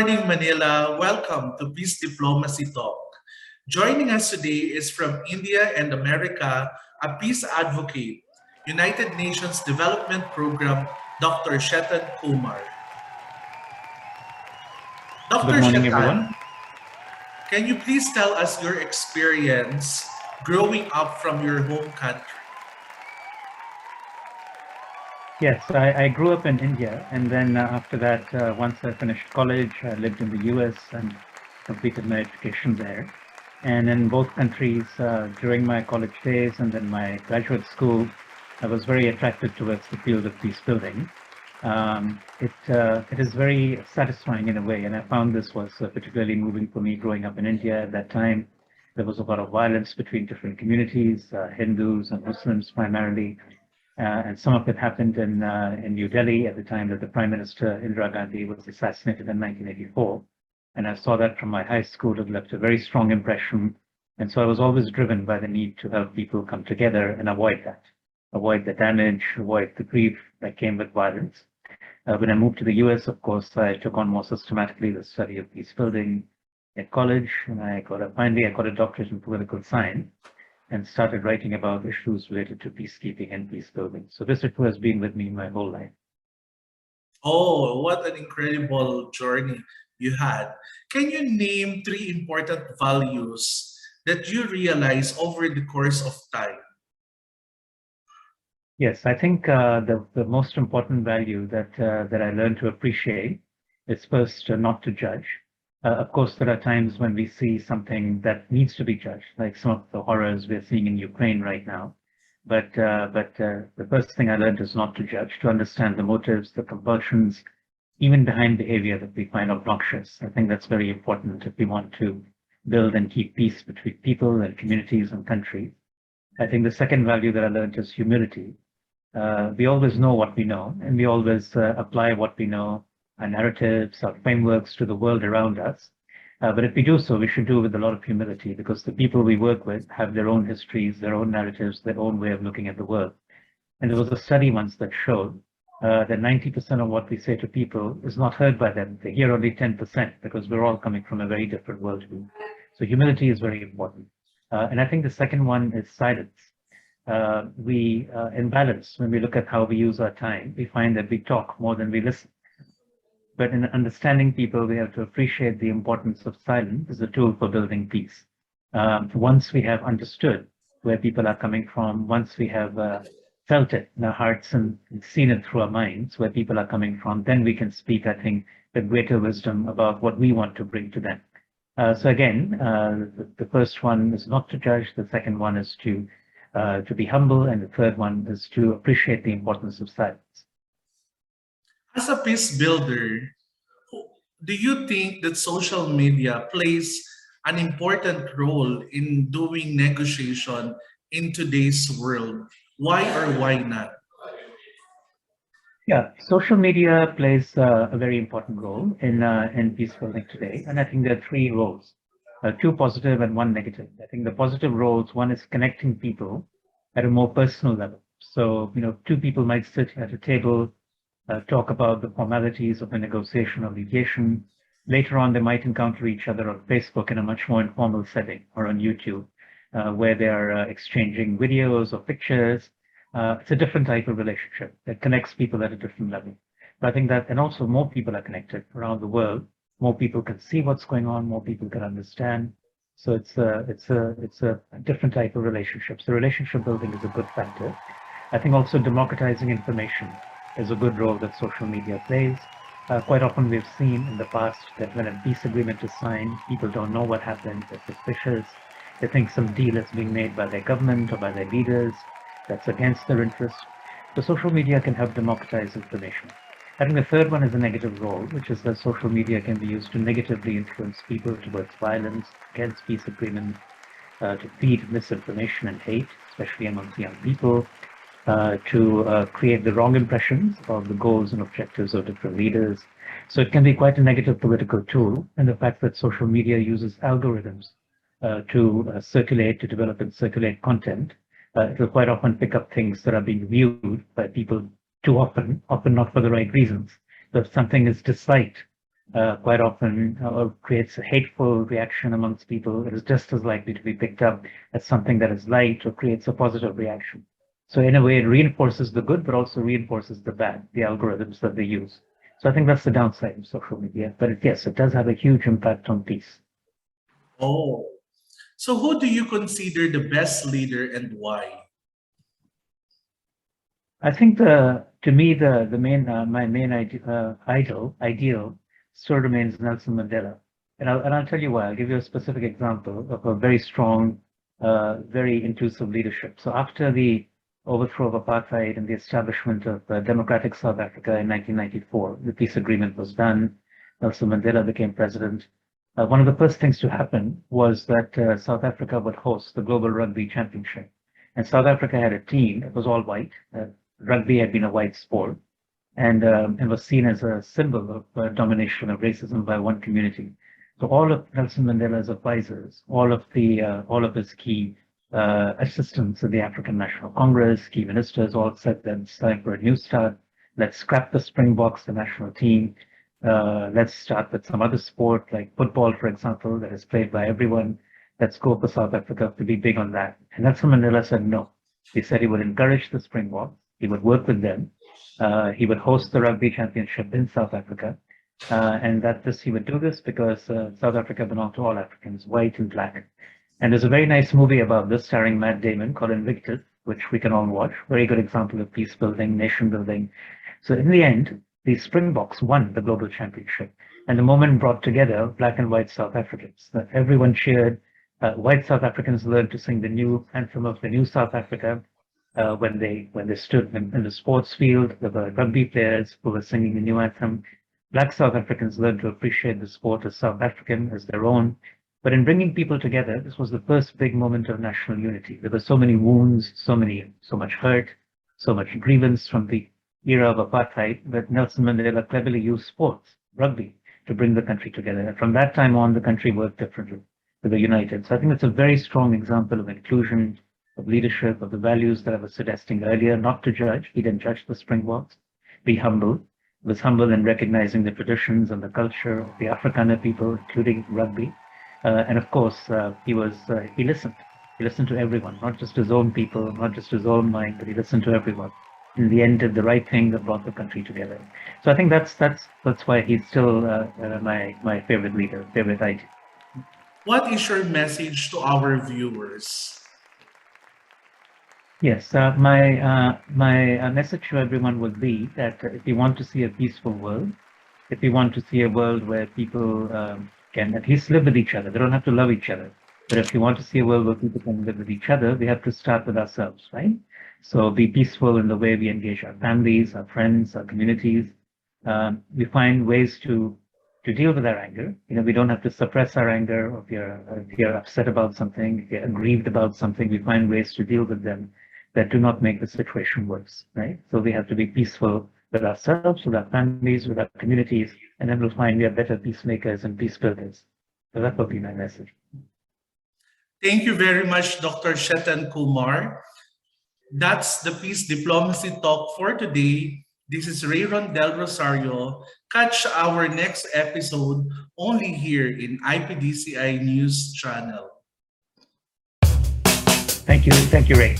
morning, Manila. Welcome to Peace Diplomacy Talk. Joining us today is from India and America, a peace advocate, United Nations Development Program, Dr. Chetan Kumar. Good Dr. morning, Chetan, everyone. can you please tell us your experience growing up from your home country? Yes, I grew up in India, and then after that, once I finished college, I lived in the US and completed my education there. And in both countries, during my college days and then my graduate school, I was very attracted towards the field of peace building. It is very satisfying in a way, and I found this was particularly moving for me growing up in India at that time. There was a lot of violence between different communities, Hindus and Muslims primarily. And some of it happened in New Delhi at the time that the Prime Minister Indira Gandhi was assassinated in 1984. And I saw that from my high school. It left a very strong impression. And so I was always driven by the need to help people come together and avoid the damage, avoid the grief that came with violence. When I moved to the US, of course, I took on more systematically the study of peace building at college, and finally I got a doctorate in political science and started writing about issues related to peacekeeping and peace building. So this issue has been with me my whole life. Oh, what an incredible journey you had. Can you name three important values that you realize over the course of time? Yes, I think the most important value that I learned to appreciate is first not to judge. Of course, there are times when we see something that needs to be judged, like some of the horrors we're seeing in Ukraine right now. But the first thing I learned is not to judge, to understand the motives, the compulsions, even behind behavior that we find obnoxious. I think that's very important if we want to build and keep peace between people and communities and countries. I think the second value that I learned is humility. We always know what we know, and we always apply what we know, our narratives, our frameworks to the world around us. But if we do so, we should do it with a lot of humility because the people we work with have their own histories, their own narratives, their own way of looking at the world. And there was a study once that showed that 90% of what we say to people is not heard by them. They hear only 10% because we're all coming from a very different worldview. So humility is very important. And I think the second one is silence. In balance, when we look at how we use our time, we find that we talk more than we listen. But in understanding people, we have to appreciate the importance of silence as a tool for building peace. Once we have understood where people are coming from, once we have felt it in our hearts and seen it through our minds, where people are coming from, then we can speak, I think, with greater wisdom about what we want to bring to them. So again, the first one is not to judge. The second one is to be humble. And the third one is to appreciate the importance of silence. As a peace builder, do you think that social media plays an important role in doing negotiation in today's world? Why or why not? Yeah, social media plays a very important role in peace building today. And I think there are three roles, two positive and one negative. I think the positive roles, one is connecting people at a more personal level. So, two people might sit at a table, talk about the formalities of a negotiation or mediation. Later on, they might encounter each other on Facebook in a much more informal setting or on YouTube, where they are exchanging videos or pictures. It's a different type of relationship that connects people at a different level. But I think that, and also more people are connected around the world. More people can see what's going on. More people can understand. So it's a different type of relationship. So relationship building is a good factor. I think also democratizing information is a good role that social media plays. Quite often we've seen in the past that when a peace agreement is signed, people don't know what happened, they're suspicious, they think some deal is being made by their government or by their leaders that's against their interests. So social media can help democratize information. I think the third one is a negative role, which is that social media can be used to negatively influence people towards violence, against peace agreements, to feed misinformation and hate, especially amongst young people, to create the wrong impressions of the goals and objectives of different leaders. So it can be quite a negative political tool. And the fact that social media uses algorithms to develop and circulate content, it will quite often pick up things that are being viewed by people too often not for the right reasons. So if something is disliked quite often creates a hateful reaction amongst people, it is just as likely to be picked up as something that is light or creates a positive reaction. So in a way, it reinforces the good, but also reinforces the bad, the algorithms that they use. So I think that's the downside of social media. But yes, it does have a huge impact on peace. Oh, so who do you consider the best leader and why? I think to me the main my main ideal still remains Nelson Mandela, and I'll tell you why. I'll give you a specific example of a very strong, very inclusive leadership. So after the overthrow of apartheid and the establishment of democratic South Africa in 1994, the peace agreement was done. Nelson Mandela became president. One of the first things to happen was that South Africa would host the Global Rugby Championship. And South Africa had a team that was all white. Rugby had been a white sport and was seen as a symbol of domination of racism by one community. So all of Nelson Mandela's advisors, all of his key assistants in the African National Congress, key ministers, all said that it's time for a new start. Let's scrap the Springboks, the national team. Let's start with some other sport like football, for example, that is played by everyone. Let's go for South Africa to be big on that. And Nelson Mandela said no. He said he would encourage the Springboks. He would work with them. He would host the rugby championship in South Africa. And that he would do this because South Africa belonged to all Africans, white and black. And there's a very nice movie about this starring Matt Damon called Invictus, which we can all watch. Very good example of peace building, nation building. So in the end, the Springboks won the global championship. And the moment brought together black and white South Africans. Everyone cheered. White South Africans learned to sing the new anthem of the new South Africa when they stood in the sports field. There were rugby players who were singing the new anthem. Black South Africans learned to appreciate the sport as South African, as their own. But in bringing people together, this was the first big moment of national unity. There were so many wounds, so much hurt, so much grievance from the era of apartheid that Nelson Mandela cleverly used sports, rugby, to bring the country together. And from that time on, the country worked differently. They were united. So I think it's a very strong example of inclusion, of leadership, of the values that I was suggesting earlier, not to judge. He didn't judge the Springboks. Be humble. He was humble in recognizing the traditions and the culture of the Afrikaner people, including rugby. And of course, he listened. He listened to everyone, not just his own people, not just his own mind, but he listened to everyone. In the end, did the right thing that brought the country together. So I think that's why he's still my favorite leader, favorite idea. What is your message to our viewers? Yes, my message to everyone would be that if you want to see a peaceful world, if you want to see a world where people can at least live with each other, they don't have to love each other. But if you want to see a world where people can live with each other, we have to start with ourselves, right? So be peaceful in the way we engage our families, our friends, our communities. We find ways to deal with our anger. We don't have to suppress our anger. Or if you're upset about something, if you're aggrieved about something, we find ways to deal with them that do not make the situation worse, right? So we have to be peaceful with ourselves, with our families, with our communities, and then we'll find we are better peacemakers and peace builders. So that would be my message. Thank you very much, Dr. Chetan Kumar. That's the Peace Diplomacy Talk for today. This is Rayron Del Rosario. Catch our next episode only here in IPDCI News Channel. Thank you, Ray.